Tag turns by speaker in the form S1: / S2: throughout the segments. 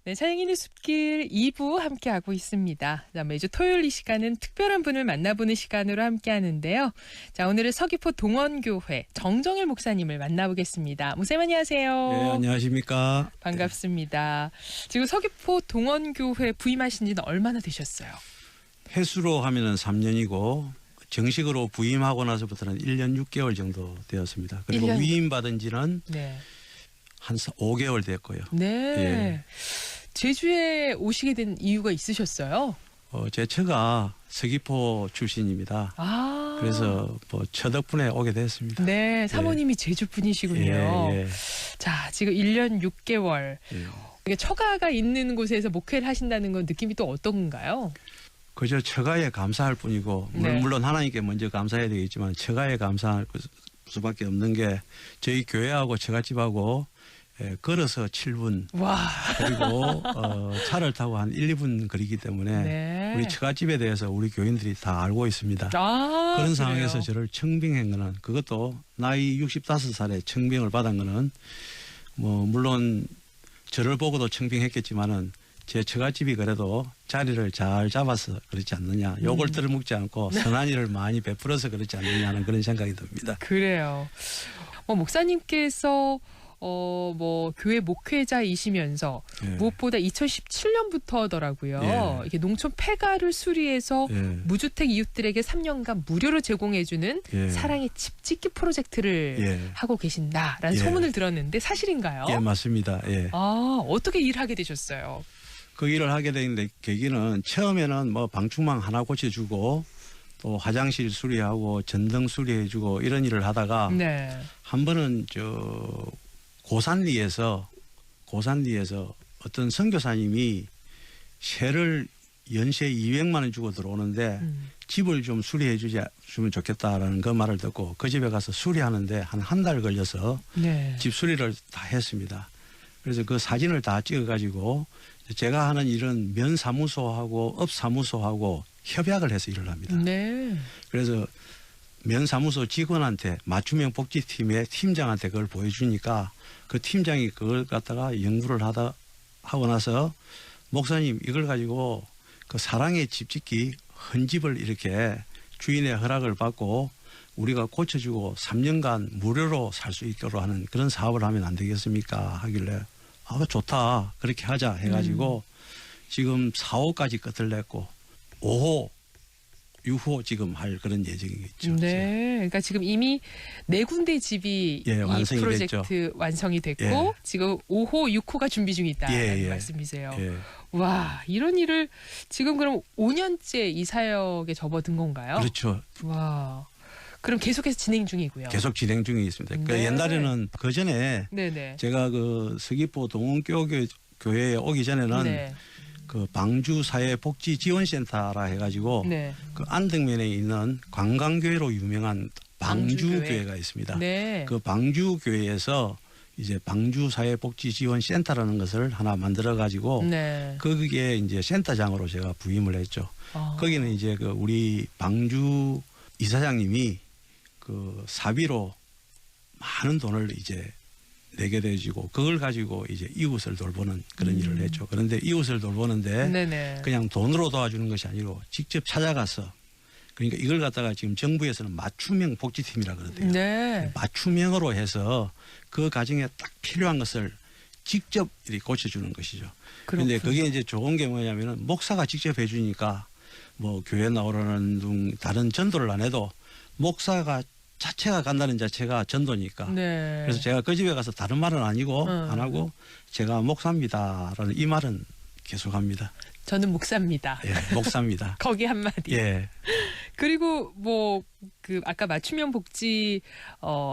S1: 네, 차영인의 숲길 2부 함께하고 있습니다. 자, 매주 토요일 이 시간은 특별한 분을 만나보는 시간으로 함께하는데요. 자, 오늘은 서귀포 동원교회 정정일 목사님을 만나보겠습니다. 목사님 안녕하세요.
S2: 네, 안녕하십니까.
S1: 반갑습니다. 지금 서귀포 동원교회 부임하신 지는 얼마나 되셨어요?
S2: 횟수로 하면은 3년이고 정식으로 부임하고 나서부터는 1년 6개월 정도 되었습니다. 그리고
S1: 1년.
S2: 위임받은 지는
S1: 네.
S2: 한 5개월 됐고요.
S1: 네.
S2: 예.
S1: 제주에 오시게 된 이유가 있으셨어요?
S2: 제 처가 서귀포 출신입니다.
S1: 아.
S2: 그래서 처 덕분에 오게 됐습니다.
S1: 네, 사모님이 제주 분이시군요.
S2: 예.
S1: 자, 지금 1년 6개월.
S2: 예.
S1: 이게 처가가 있는 곳에서 목회를 하신다는 건 느낌이 또 어떤가요?
S2: 그저 처가에 감사할 뿐이고
S1: 네.
S2: 물론 하나님께 먼저 감사해야 되겠지만 처가에 감사할 수밖에 없는 게 저희 교회하고 처갓집하고 걸어서 7분
S1: 와.
S2: 그리고 차를 타고 한 1, 2분 거리기 때문에
S1: 네.
S2: 우리 처갓집에 대해서 우리 교인들이 다 알고 있습니다.
S1: 아,
S2: 그런
S1: 그래요?
S2: 상황에서 저를 청빙한 거는 그것도 나이 65살에 청빙을 받은 거는 뭐 물론 저를 보고도 청빙했겠지만은 제 처갓집이 그래도 자리를 잘 잡아서 그렇지 않느냐. 욕을 들어먹지 않고 선한 일을 많이 베풀어서 그렇지 않느냐는 그런 생각이 듭니다.
S1: 그래요. 목사님께서 교회 목회자이시면서
S2: 예.
S1: 무엇보다 2017년부터더라고요.
S2: 예.
S1: 이게 농촌 폐가를 수리해서
S2: 예.
S1: 무주택 이웃들에게 3년간 무료로 제공해주는
S2: 예.
S1: 사랑의 집 짓기 프로젝트를
S2: 예.
S1: 하고 계신다라는
S2: 예.
S1: 소문을 들었는데 사실인가요?
S2: 예, 맞습니다. 예.
S1: 아, 어떻게 일하게 되셨어요?
S2: 그 일을 하게 된 계기는 처음에는 뭐 방충망 하나 고쳐주고 또 화장실 수리하고 전등 수리해주고 이런 일을 하다가
S1: 네.
S2: 한 번은 고산리에서 어떤 선교사님이 세를 연세 200만 원 주고 들어오는데 집을 좀 수리해 주면 좋겠다라는 그 말을 듣고 그 집에 가서 수리하는데 한 달 걸려서
S1: 네.
S2: 집 수리를 다 했습니다. 그래서 그 사진을 다 찍어가지고 제가 하는 일은 면사무소하고 업사무소하고 협약을 해서 일을 합니다.
S1: 네.
S2: 그래서 면사무소 직원한테 맞춤형 복지팀의 팀장한테 그걸 보여주니까 그 팀장이 그걸 갖다가 연구를 하고 나서 목사님 이걸 가지고 그 사랑의 집 짓기 헌집을 이렇게 주인의 허락을 받고 우리가 고쳐주고 3년간 무료로 살 수 있도록 하는 그런 사업을 하면 안 되겠습니까? 하길래 좋다 그렇게 하자 해가지고 지금 4호까지 끝을 냈고 5호 6호 지금 할 그런 예정이겠죠.
S1: 네. 그러니까 지금 이미 4군데 집이
S2: 예,
S1: 이
S2: 완성이
S1: 프로젝트
S2: 됐죠.
S1: 완성이 됐고
S2: 예.
S1: 지금 5호, 6호가 준비 중이다라는
S2: 예, 예.
S1: 말씀이세요.
S2: 예.
S1: 와, 이런 일을 지금 그럼 5년째 이 사역에 접어든 건가요?
S2: 그렇죠.
S1: 와. 그럼 계속해서 진행 중이고요.
S2: 계속 진행 중에 있습니다. 그
S1: 네.
S2: 옛날에는 그 전에
S1: 네네.
S2: 제가 그 서귀포 동원교회에 오기 전에는
S1: 네.
S2: 그 방주사회복지지원센터라 해가지고
S1: 네.
S2: 그 안덕면에 있는 관광교회로 유명한
S1: 방주교회.
S2: 방주교회가 있습니다.
S1: 네.
S2: 그 방주교회에서 이제 방주사회복지지원센터라는 것을 하나 만들어 가지고
S1: 네.
S2: 거기에 이제 센터장으로 제가 부임을 했죠.
S1: 아.
S2: 거기는 이제 그 우리 방주 이사장님이 그 사비로 많은 돈을 이제 내게 되지고 그걸 가지고 이제 이웃을 돌보는 그런 일을 했죠. 그런데 이웃을 돌보는데
S1: 네네.
S2: 그냥 돈으로 도와주는 것이 아니고 직접 찾아가서 그러니까 이걸 갖다가 지금 정부에서는 맞춤형 복지팀이라 그러대요.
S1: 네.
S2: 맞춤형으로 해서 그 가정에 딱 필요한 것을 직접 이렇게 고쳐주는 것이죠. 그런데
S1: 그렇군요.
S2: 그게 이제 좋은 게 뭐냐면은 목사가 직접 해주니까 뭐 교회 나오라는 등 다른 전도를 안 해도 목사가 자체가 간다는 자체가 전도니까.
S1: 네.
S2: 그래서 제가 그 집에 가서 다른 말은 아니고 안 하고 제가 목사입니다라는 이 말은 계속합니다.
S1: 저는 목사입니다.
S2: 예, 목사입니다.
S1: 거기 한마디.
S2: 예,
S1: 그리고 아까 맞춤형 복지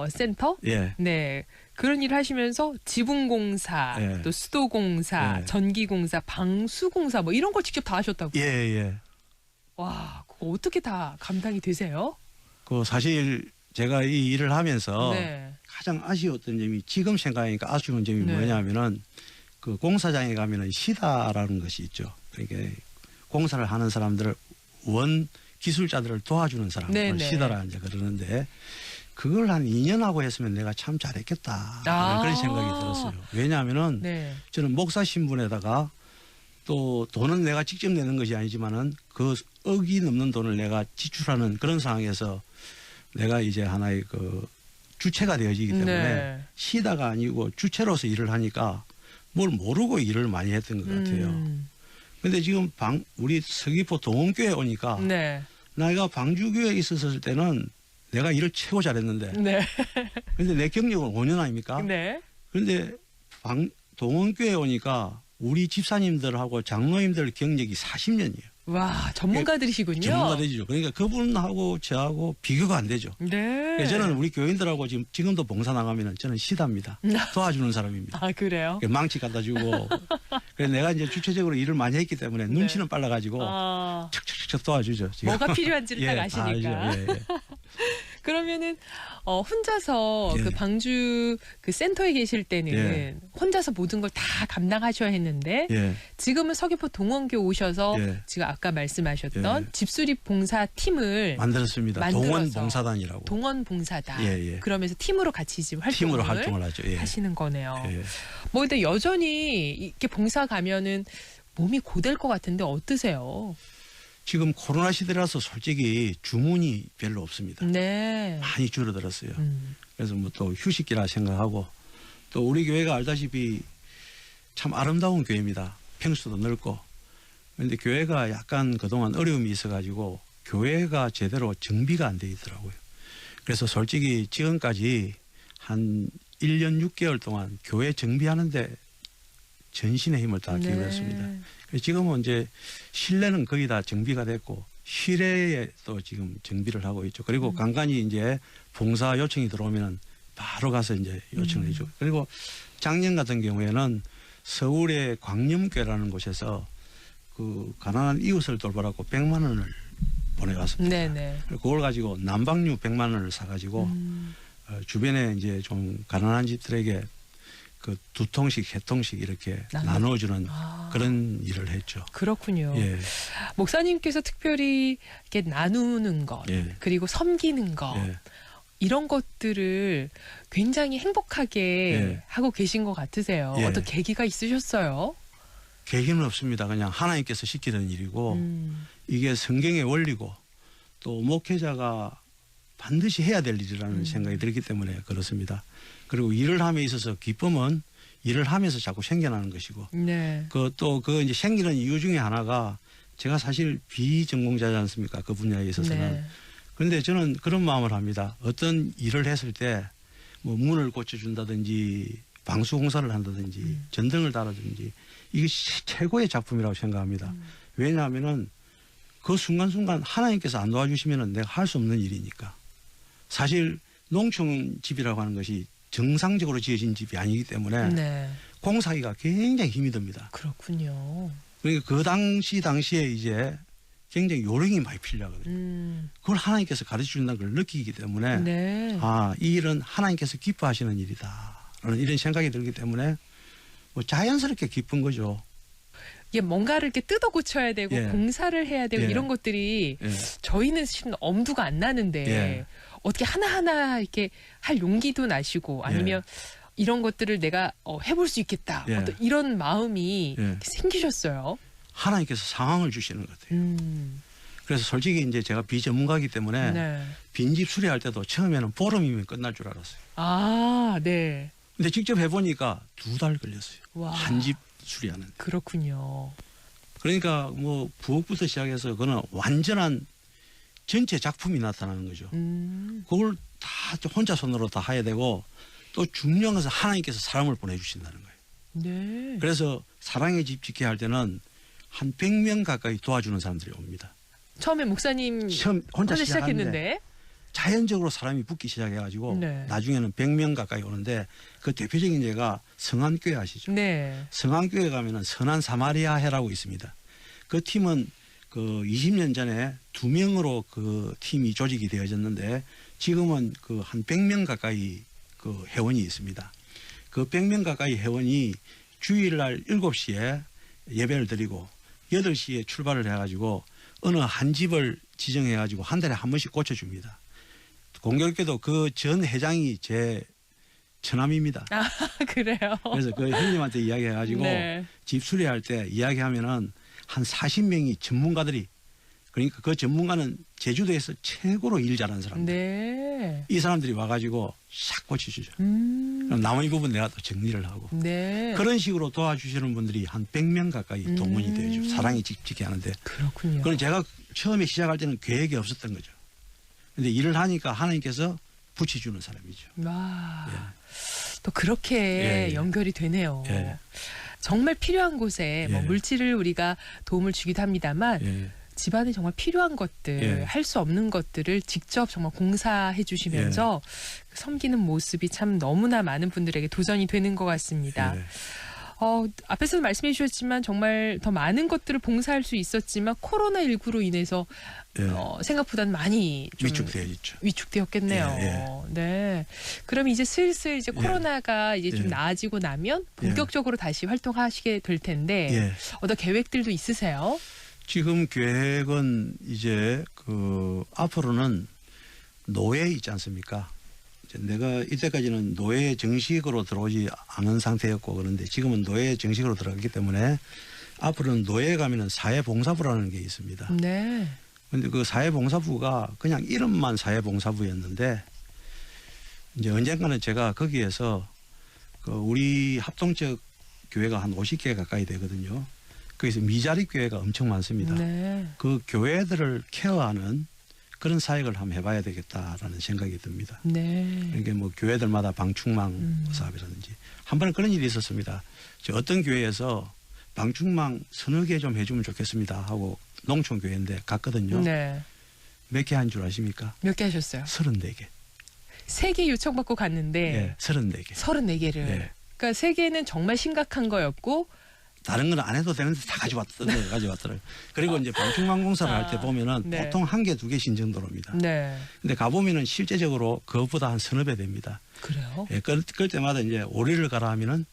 S1: 센터?
S2: 예.
S1: 네. 그런 일 하시면서 지붕공사,
S2: 예.
S1: 또 수도공사,
S2: 예.
S1: 전기공사, 방수공사 뭐 이런 거 직접 다 하셨다고요?
S2: 예, 예.
S1: 와, 그거 어떻게 다 감당이 되세요?
S2: 그 사실 제가 이 일을 하면서
S1: 네.
S2: 가장 아쉬웠던 점이 지금 생각하니까 아쉬운 점이
S1: 네.
S2: 뭐냐면은 그 공사장에 가면은 시다라는 것이 있죠. 그러니까 공사를 하는 사람들을 기술자들을 도와주는 사람을
S1: 네네.
S2: 시다라 이제 그러는데 그걸 한 2년 하고 했으면 내가 참 잘했겠다. 그런 생각이 들었어요. 왜냐하면은
S1: 네.
S2: 저는 목사 신분에다가 또 돈은 내가 직접 내는 것이 아니지만은 그 억이 넘는 돈을 내가 지출하는 그런 상황에서 내가 이제 하나의 그 주체가 되어지기 때문에
S1: 네.
S2: 시다가 아니고 주체로서 일을 하니까 뭘 모르고 일을 많이 했던 것 같아요. 근데 지금 우리 서귀포 동원교회 오니까
S1: 네.
S2: 내가 방주교회에 있었을 때는 내가 일을 최고 잘했는데
S1: 네.
S2: 근데 내 경력은 5년 아닙니까?
S1: 네.
S2: 그런데 동원교회에 오니까 우리 집사님들하고 장로님들 경력이 40년이에요.
S1: 와, 전문가들이시군요.
S2: 전문가들이죠. 그러니까 그분하고 저하고 비교가 안 되죠.
S1: 네.
S2: 저는 우리 교인들하고 지금도 봉사 나가면 저는 시답니다. 도와주는 사람입니다.
S1: 아, 그래요?
S2: 망치 갖다 주고. 그래서 내가 이제 주체적으로 일을 많이 했기 때문에
S1: 네.
S2: 눈치는 빨라가지고
S1: 아,
S2: 척척척 도와주죠. 지금.
S1: 뭐가 필요한지를 딱 아시니까.
S2: 알죠. 예.
S1: 그러면은 혼자서
S2: 예.
S1: 그 방주 그 센터에 계실 때는
S2: 예.
S1: 혼자서 모든 걸 다 감당하셔야 했는데
S2: 예.
S1: 지금은 서귀포 동원교 오셔서
S2: 예.
S1: 지금 아까 말씀하셨던
S2: 예.
S1: 집수립 봉사 팀을
S2: 만들었습니다.
S1: 만들어서
S2: 동원봉사단이라고.
S1: 동원봉사다.
S2: 예, 예.
S1: 그러면서 팀으로 같이 지금
S2: 팀으로
S1: 활동을
S2: 활동을 하죠. 예.
S1: 하시는 거네요.
S2: 예.
S1: 뭐 근데 여전히 이렇게 봉사 가면은 몸이 고될 것 같은데 어떠세요?
S2: 지금 코로나 시대라서 솔직히 주문이 별로 없습니다.
S1: 네.
S2: 많이 줄어들었어요.
S1: 음.
S2: 그래서 뭐 또 휴식기라 생각하고 또 우리 교회가 알다시피 참 아름다운 교회입니다. 평수도 넓고. 그런데 교회가 약간 그동안 어려움이 있어가지고 교회가 제대로 정비가 안 돼 있더라고요. 그래서 솔직히 지금까지 한 1년 6개월 동안 교회 정비하는데 전신의 힘을 다 기울였습니다.
S1: 네.
S2: 그래서 지금은 이제 실내는 거의 다 정비가 됐고 실외에 또 지금 정비를 하고 있죠. 그리고 간간히 이제 봉사 요청이 들어오면은 바로 가서 이제 요청을 해줘. 그리고 작년 같은 경우에는 서울의 광염교회라는 곳에서 그 가난한 이웃을 돌보라고 100만 원을 보내왔습니다.
S1: 네네.
S2: 그리고 그걸 가지고 난방류 100만 원을 사가지고 주변에 이제 좀 가난한 집들에게 그 2통씩, 3통씩 이렇게 나눠주는
S1: 아,
S2: 그런 일을 했죠.
S1: 그렇군요.
S2: 예,
S1: 목사님께서 특별히 이렇게 나누는 것,
S2: 예,
S1: 그리고 섬기는 것,
S2: 예.
S1: 이런 것들을 굉장히 행복하게
S2: 예.
S1: 하고 계신 것 같으세요.
S2: 예.
S1: 어떤 계기가 있으셨어요?
S2: 계기는 없습니다. 그냥 하나님께서 시키는 일이고 이게 성경의 원리고 또 목회자가 반드시 해야 될 일이라는 생각이 들기 때문에 그렇습니다. 그리고 일을 함에 있어서 기쁨은 일을 하면서 자꾸 생겨나는 것이고
S1: 네.
S2: 그 이제 생기는 이유 중에 하나가 제가 사실 비전공자지 않습니까? 그 분야에 있어서는.
S1: 네.
S2: 그런데 저는 그런 마음을 합니다. 어떤 일을 했을 때 뭐 문을 고쳐준다든지 방수공사를 한다든지 전등을 달아든지 이게 최고의 작품이라고 생각합니다. 왜냐하면은 그 순간순간 하나님께서 안 도와주시면은 내가 할 수 없는 일이니까. 사실 농촌집이라고 하는 것이 정상적으로 지어진 집이 아니기 때문에
S1: 네.
S2: 공사하기가 굉장히 힘이 듭니다.
S1: 그렇군요.
S2: 그러니까 그 당시에 이제 굉장히 요령이 많이 필요하거든요. 그걸 하나님께서 가르쳐 준다는 걸 느끼기 때문에
S1: 네.
S2: 아, 이 일은 하나님께서 기뻐하시는 일이다. 라는 이런 생각이 들기 때문에 뭐 자연스럽게 기쁜 거죠.
S1: 이게 뭔가를 이렇게 뜯어 고쳐야 되고
S2: 예.
S1: 공사를 해야 되고
S2: 예.
S1: 이런 것들이
S2: 예.
S1: 저희는 지금 엄두가 안 나는데
S2: 예.
S1: 어떻게 하나하나 이렇게 할 용기도 나시고 아니면 이런 것들을 내가 해볼 수 있겠다.
S2: 예.
S1: 어떤 이런 마음이
S2: 예.
S1: 이렇게 생기셨어요.
S2: 하나님께서 상황을 주시는 것 같아요. 그래서 솔직히 이제 제가 비전문가이기 때문에
S1: 네.
S2: 빈집 수리할 때도 처음에는 보름이면 끝날 줄 알았어요.
S1: 아, 네.
S2: 근데 직접 해보니까 2달 걸렸어요.
S1: 와.
S2: 한 집 수리하는데.
S1: 그렇군요.
S2: 그러니까 뭐 부엌부터 시작해서 그거는 완전한 전체 작품이 나타나는 거죠. 그걸 다 혼자 손으로 다 해야 되고 또 중요한 것은 하나님께서 사람을 보내주신다는 거예요.
S1: 네.
S2: 그래서 사랑의 집 짓게 할 때는 한 100명 가까이 도와주는 사람들이 옵니다.
S1: 처음에 목사님
S2: 처음 혼자 시작했는데
S1: 시작했는데
S2: 자연적으로 사람이 붙기 시작해가지고
S1: 네.
S2: 나중에는 100명 가까이 오는데 그 대표적인 예가 성안교회 아시죠?
S1: 네.
S2: 성안교회 가면은 선한 사마리아 회라고 있습니다. 그 팀은 그 20년 전에 2명으로 그 팀이 조직이 되어졌는데 지금은 그 한 100명 가까이 그 회원이 있습니다. 그 100명 가까이 회원이 주일날 7시에 예배를 드리고 8시에 출발을 해가지고 어느 한 집을 지정해가지고 한 달에 한 번씩 고쳐줍니다. 공교롭게도 그 전 회장이 제 처남입니다.
S1: 아, 그래요.
S2: 그래서 그 형님한테 이야기해가지고
S1: 네.
S2: 집 수리할 때 이야기하면은 한 40명이 전문가들이, 그러니까 그 전문가는 제주도에서 최고로 일 잘하는 사람들.
S1: 네.
S2: 이 사람들이 와가지고 싹 고쳐주죠. 그럼 나머지 부분 내가 또 정리를 하고.
S1: 네.
S2: 그런 식으로 도와주시는 분들이 한 100명 가까이 동원이 되죠. 사랑이 직직히 하는데.
S1: 그렇군요.
S2: 그럼 제가 처음에 시작할 때는 계획이 없었던 거죠. 근데 일을 하니까 하나님께서 붙여주는 사람이죠.
S1: 와. 또 그렇게
S2: 예, 예.
S1: 연결이 되네요.
S2: 예.
S1: 정말 필요한 곳에 뭐
S2: 예.
S1: 물질을 우리가 도움을 주기도 합니다만
S2: 예.
S1: 집안에 정말 필요한 것들,
S2: 예.
S1: 할 수 없는 것들을 직접 정말 공사해 주시면서 섬기는 모습이 참 너무나 많은 분들에게 도전이 되는 것 같습니다.
S2: 예.
S1: 앞에서도 말씀해 주셨지만 정말 더 많은 것들을 봉사할 수 있었지만 코로나19로 인해서
S2: 예.
S1: 생각보다는 많이 좀
S2: 위축되어 있죠.
S1: 위축되었겠네요.
S2: 예,
S1: 네. 그럼 이제 슬슬 이제 코로나가 이제 좀
S2: 예.
S1: 나아지고 나면 본격적으로 다시 활동하시게 될 텐데
S2: 예.
S1: 어떤 계획들도 있으세요?
S2: 지금 계획은 이제 그 앞으로는 노예 있지 않습니까? 이제 내가 이때까지는 노예 정식으로 들어오지 않은 상태였고, 그런데 지금은 노예 정식으로 들어가기 때문에 앞으로는 노예 가면은 사회봉사부라는 게 있습니다.
S1: 네.
S2: 근데 그 사회봉사부가 그냥 이름만 사회봉사부였는데 이제 언젠가는 제가 거기에서 그 우리 합동적 교회가 한 50개 가까이 되거든요. 거기서 미자립 교회가 엄청 많습니다.
S1: 네.
S2: 그 교회들을 케어하는 그런 사역을 한번 해봐야 되겠다라는 생각이 듭니다.
S1: 네.
S2: 이게 뭐 교회들마다 방충망 사업이라든지 한 번은 그런 일이 있었습니다. 저 어떤 교회에서 방충망 서너 개 좀 해주면 좋겠습니다 하고 농촌 교회인데 갔거든요.
S1: 네.
S2: 몇 개 한 줄 아십니까?
S1: 몇 개 하셨어요?
S2: 34개.
S1: 3개 요청받고 갔는데
S2: 예, 34개.
S1: 34개를.
S2: 예.
S1: 그러니까 3개는 정말 심각한 거였고
S2: 다른 건 안 해도 되는데 다 가져왔더라고요. 그리고 이제 방충망 공사를 할 때 보면은
S1: 네.
S2: 보통 1개, 2개 신청 들어옵니다.
S1: 네.
S2: 근데 가보면은 실제적으로 그것보다 한 서너 배 됩니다.
S1: 그래요?
S2: 예, 그럴 때마다 이제 오리를 가라 하면은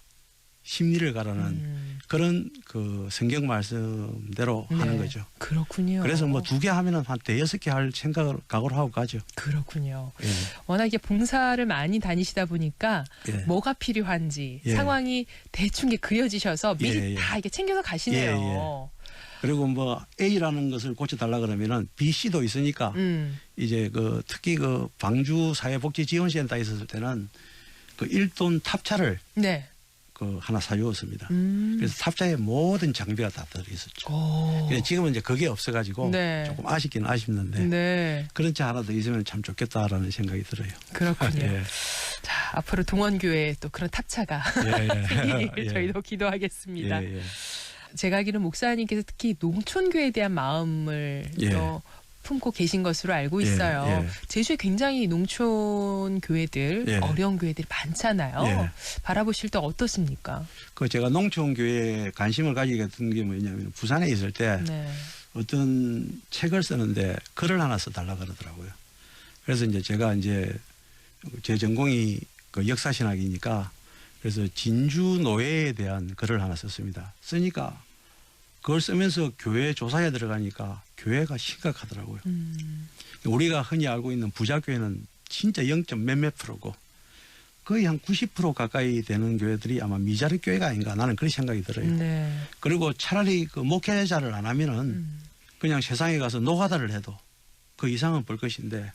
S2: 심리를 가라는 그런 그 성경 말씀대로 하는
S1: 네.
S2: 거죠.
S1: 그렇군요.
S2: 그래서 뭐 2개 하면은 한 5-6개 할 생각을 각오를 하고 가죠.
S1: 그렇군요.
S2: 예.
S1: 워낙에 봉사를 많이 다니시다 보니까
S2: 예.
S1: 뭐가 필요한지
S2: 예.
S1: 상황이 대충 게 그려지셔서 미리
S2: 예, 예.
S1: 다 이렇게 챙겨서 가시네요.
S2: 예, 그리고 뭐 A라는 것을 고쳐달라 그러면은 B, C도 있으니까 이제 그 특히 그 방주 사회복지지원센터에 있었을 때는 그 1톤 탑차를
S1: 네.
S2: 그 하나 사주었습니다. 그래서 탑차에 모든 장비가 다 들어있었죠.
S1: 오.
S2: 근데 지금은 이제 그게 없어가지고
S1: 네.
S2: 조금 아쉽긴 아쉽는데
S1: 네.
S2: 그런 차 하나 더 있으면 참 좋겠다라는 생각이 들어요.
S1: 그렇군요.
S2: 예.
S1: 자, 앞으로 동원교회에 또 그런 탑차가
S2: 예,
S1: 생기길 저희도 기도하겠습니다.
S2: 예, 예.
S1: 제가 알기로는 목사님께서 특히 농촌교회에 대한 마음을
S2: 예.
S1: 또 품고 계신 것으로 알고 있어요.
S2: 예, 예.
S1: 제주에 굉장히 농촌 교회들,
S2: 예.
S1: 어려운 교회들이 많잖아요.
S2: 예.
S1: 바라보실 때 어떻습니까?
S2: 그 제가 농촌 교회에 관심을 가지게 된 게 뭐냐면 부산에 있을 때
S1: 네.
S2: 어떤 책을 쓰는데 글을 하나 써달라 그러더라고요. 그래서 이제 제가 이제 제 전공이 그 역사신학이니까 그래서 진주 노예에 대한 글을 하나 썼습니다. 쓰니까 그걸 쓰면서 교회 조사에 들어가니까 교회가 심각하더라고요. 우리가 흔히 알고 있는 부자교회는 진짜 0. 몇몇 프로고 거의 한 90% 가까이 되는 교회들이 아마 미자립 교회가 아닌가 나는 그런 생각이 들어요.
S1: 네.
S2: 그리고 차라리 그 목회자를 안 하면은 그냥 세상에 가서 노가다를 해도 그 이상은 벌 것인데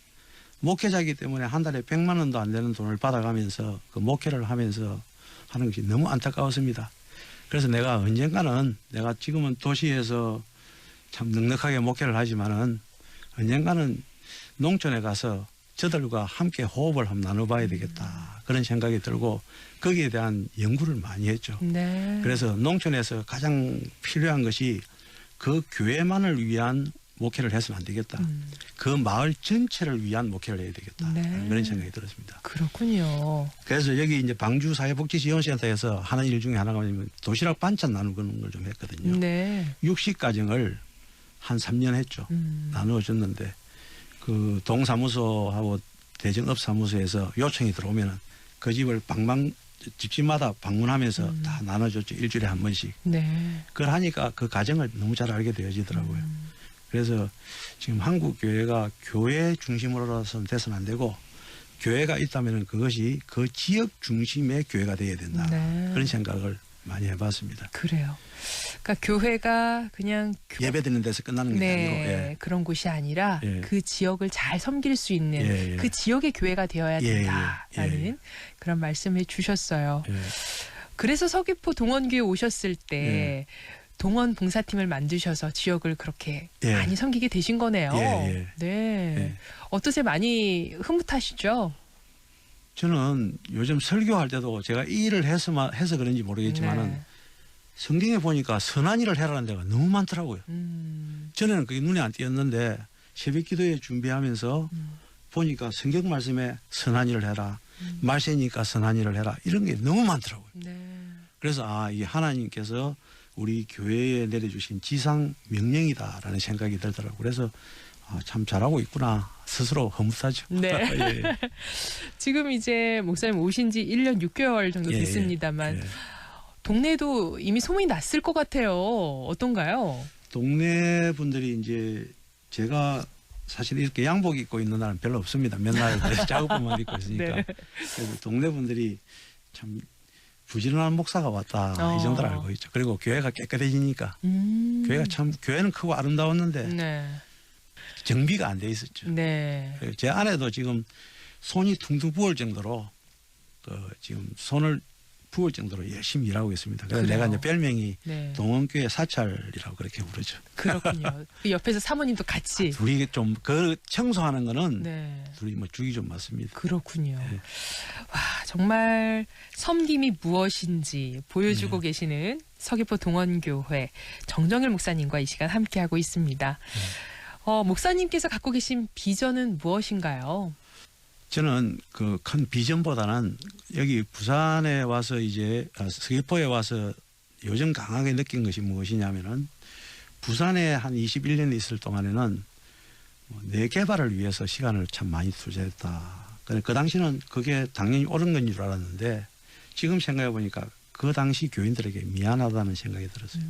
S2: 목회자이기 때문에 한 달에 100만 원도 안 되는 돈을 받아가면서 그 목회를 하면서 하는 것이 너무 안타까웠습니다. 그래서 내가 언젠가는 내가 지금은 도시에서 참 넉넉하게 목회를 하지만은 언젠가는 농촌에 가서 저들과 함께 호흡을 한번 나눠봐야 되겠다. 그런 생각이 들고 거기에 대한 연구를 많이 했죠.
S1: 네.
S2: 그래서 농촌에서 가장 필요한 것이 그 교회만을 위한 목회를 해서는 안 되겠다. 그 마을 전체를 위한 목회를 해야 되겠다.
S1: 네.
S2: 그런 생각이 들었습니다.
S1: 그렇군요.
S2: 그래서 여기 이제 방주 사회복지지원센터에서 하는 일 중에 하나가 뭐냐면 도시락 반찬 나누는 걸 좀 했거든요.
S1: 네.
S2: 60가정을 한 3년 했죠. 나누어 줬는데 그 동사무소하고 대전업사무소에서 요청이 들어오면은 그 집을 집집마다 방문하면서 다 나눠줬죠. 일주일에 한 번씩.
S1: 네.
S2: 그걸 하니까 그 가정을 너무 잘 알게 되어지더라고요. 그래서 지금 한국 교회가 교회 중심으로서는 돼서는 안 되고 교회가 있다면 그것이 그 지역 중심의 교회가 되어야 된다.
S1: 네.
S2: 그런 생각을 많이 해봤습니다.
S1: 그래요. 그러니까 교회가 그냥
S2: 예배드리는 데서 끝나는 게
S1: 네,
S2: 아니고 예.
S1: 그런 곳이 아니라
S2: 예.
S1: 그 지역을 잘 섬길 수 있는
S2: 예, 예.
S1: 그 지역의 교회가 되어야
S2: 예,
S1: 된다라는
S2: 예.
S1: 그런 말씀을 주셨어요.
S2: 예.
S1: 그래서 서귀포 동원교회 오셨을 때
S2: 예.
S1: 동원 봉사팀을 만드셔서 지역을 그렇게
S2: 예.
S1: 많이 섬기게 되신 거네요.
S2: 예, 예.
S1: 네.
S2: 예.
S1: 어떠세요? 많이 흐뭇하시죠?
S2: 저는 요즘 설교할 때도 제가 이 일을 해서 그런지 모르겠지만은
S1: 네.
S2: 성경에 보니까 선한 일을 해라는 데가 너무 많더라고요. 전에는 그게 눈에 안 띄었는데 새벽 기도회 준비하면서 보니까 성경 말씀에 선한 일을 해라. 말세니까 선한 일을 해라. 이런 게 너무 많더라고요.
S1: 네.
S2: 그래서 이 하나님께서 우리 교회에 내려주신 지상 명령이다라는 생각이 들더라고요. 그래서 참 잘하고 있구나. 스스로 허무하죠.
S1: 네.
S2: 예.
S1: 지금 이제 목사님 오신 지 1년 6개월 정도
S2: 예,
S1: 됐습니다만
S2: 예.
S1: 동네도 이미 소문이 났을 것 같아요. 어떤가요?
S2: 동네 분들이 이제 제가 사실 이렇게 양복 입고 있는 날은 별로 없습니다. 맨날 작업복만 입고 있으니까.
S1: 네.
S2: 그래서 동네 분들이 참 부지런한 목사가 왔다 이 정도를 알고 있죠. 그리고 교회가 깨끗해지니까 교회는 크고 아름다웠는데
S1: 네.
S2: 정비가 안 돼 있었죠.
S1: 네.
S2: 그리고 제 아내도 지금 손이 퉁퉁 부을 정도로 지금 손을 부을 정도로 열심히 일하고 있습니다. 그래서
S1: 그래요?
S2: 내가 이제 별명이
S1: 네.
S2: 동원교회 사찰이라고 그렇게 부르죠.
S1: 그렇군요. 그 옆에서 사모님도 같이.
S2: 둘이 좀 그 청소하는 거는
S1: 네.
S2: 둘이 뭐 죽이 좀 맞습니다.
S1: 그렇군요.
S2: 네.
S1: 와, 정말 섬김이 무엇인지 보여주고
S2: 네.
S1: 계시는 서귀포 동원교회 정정일 목사님과 이 시간 함께하고 있습니다. 목사님께서 갖고 계신 비전은 무엇인가요?
S2: 저는 그 큰 비전보다는 여기 부산에 와서 이제 서귀포에 와서 요즘 강하게 느낀 것이 무엇이냐면은 부산에 한 21년 있을 동안에는 내 개발을 위해서 시간을 참 많이 투자했다. 그 당시는 그게 당연히 옳은 건 줄 알았는데 지금 생각해 보니까 그 당시 교인들에게 미안하다는 생각이 들었어요.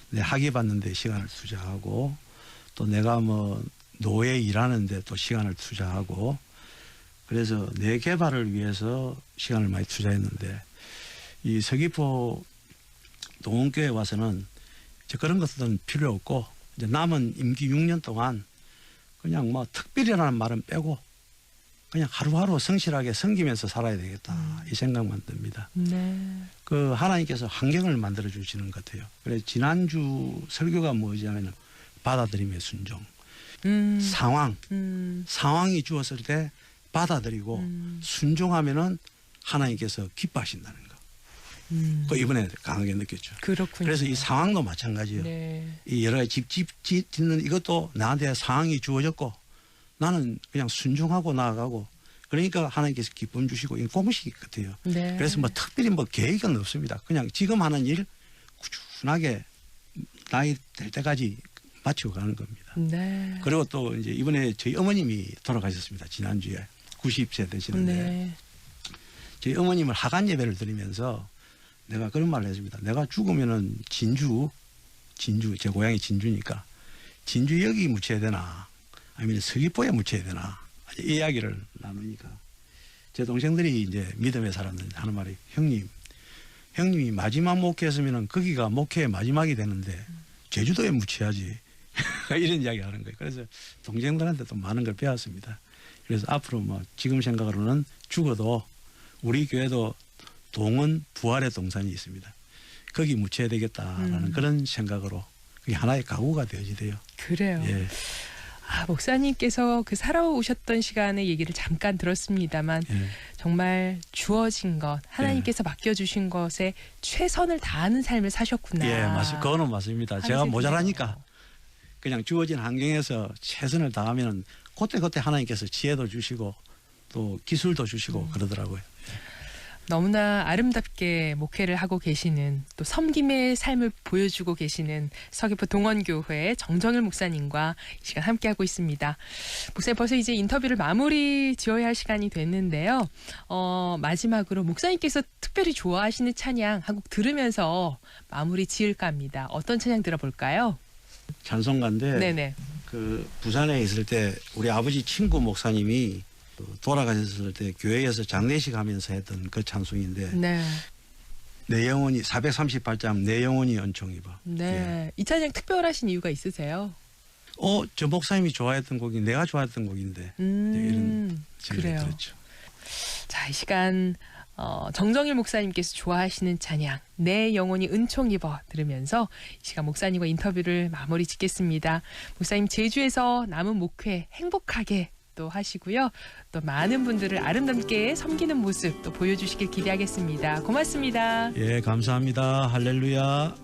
S2: 내 학위 받는데 시간을 투자하고 또 내가 뭐 노예 일하는데 또 시간을 투자하고 그래서 내 개발을 위해서 시간을 많이 투자했는데 이 서귀포 동원교회 와서는 이제 그런 것들은 필요 없고 이제 남은 임기 6년 동안 그냥 뭐 특별이라는 말은 빼고 그냥 하루하루 성실하게 섬기면서 살아야 되겠다 이 생각만 듭니다.
S1: 네.
S2: 그 하나님께서 환경을 만들어 주시는 것 같아요. 그래서 지난주 설교가 뭐냐면 받아들임의 순종, 상황이 주었을 때 받아들이고 순종하면은 하나님께서 기뻐하신다는 거. 그 이번에 강하게 느꼈죠.
S1: 그렇군요.
S2: 그래서 이 상황도 마찬가지예요.
S1: 네.
S2: 이 여러 가지 집 짓는 이것도 나한테 상황이 주어졌고 나는 그냥 순종하고 나아가고 그러니까 하나님께서 기쁨 주시고 이 공식 같아요.
S1: 네.
S2: 그래서 뭐 특별히 뭐 계획은 없습니다. 그냥 지금 하는 일 꾸준하게 나이 될 때까지 마치고 가는 겁니다.
S1: 네.
S2: 그리고 또 이제 이번에 저희 어머님이 돌아가셨습니다. 지난주에 90세 되시는데
S1: 네.
S2: 저희 어머님을 하간 예배를 드리면서 내가 그런 말을 했습니다. 내가 죽으면은 진주 제 고향이 진주니까 진주 여기 묻혀야 되나 아니면 서귀포에 묻혀야 되나 이 이야기를 나누니까 제 동생들이 이제 믿음의 사람들 하는 말이 형님이 마지막 목회했으면은 거기가 목회의 마지막이 되는데 제주도에 묻혀야지 이런 이야기 하는 거예요. 그래서 동생들한테 또 많은 걸 배웠습니다. 그래서 앞으로 뭐 지금 생각으로는 죽어도 우리 교회도 동원 부활의 동산이 있습니다. 거기 묻혀야 되겠다라는 그런 생각으로 그게 하나의 각오가 되어지대요.
S1: 그래요.
S2: 예.
S1: 목사님께서 그 살아오셨던 시간의 얘기를 잠깐 들었습니다만
S2: 예.
S1: 정말 주어진 것, 하나님께서 맡겨주신 것에 최선을 다하는 삶을 사셨구나.
S2: 예, 맞습니다. 그거는 맞습니다.
S1: 하는
S2: 제가
S1: 생각이
S2: 모자라니까
S1: 들어요.
S2: 그냥 주어진 환경에서 최선을 다하면 그때 하나님께서 지혜도 주시고 또 기술도 주시고 그러더라고요.
S1: 너무나 아름답게 목회를 하고 계시는 또 섬김의 삶을 보여주고 계시는 서귀포 동원교회 정정일 목사님과 이 시간 함께하고 있습니다. 목사님 벌써 이제 인터뷰를 마무리 지어야 할 시간이 됐는데요. 마지막으로 목사님께서 특별히 좋아하시는 찬양 한 곡 들으면서 마무리 지을까 합니다. 어떤 찬양 들어볼까요?
S2: 찬송가인데
S1: 네네.
S2: 그 부산에 있을 때 우리 아버지 친구 목사님이 돌아가셨을 때 교회에서 장례식 하면서 했던 그 찬송인데
S1: 네.
S2: 내 영혼이 438장 내 영혼이 은총 입어.
S1: 네. 이 찬양 특별하신 이유가 있으세요?
S2: 저 목사님이 좋아했던 곡이 내가 좋아했던 곡인데 이런 생각이
S1: 그래요.
S2: 들었죠.
S1: 자, 이 시간 정정일 목사님께서 좋아하시는 찬양 내 영혼이 은총 입어 들으면서 이 시간 목사님과 인터뷰를 마무리 짓겠습니다. 목사님 제주에서 남은 목회 행복하게 또 하시고요. 또 많은 분들을 아름답게 섬기는 모습 또 보여주시길 기대하겠습니다. 고맙습니다.
S2: 예, 감사합니다. 할렐루야.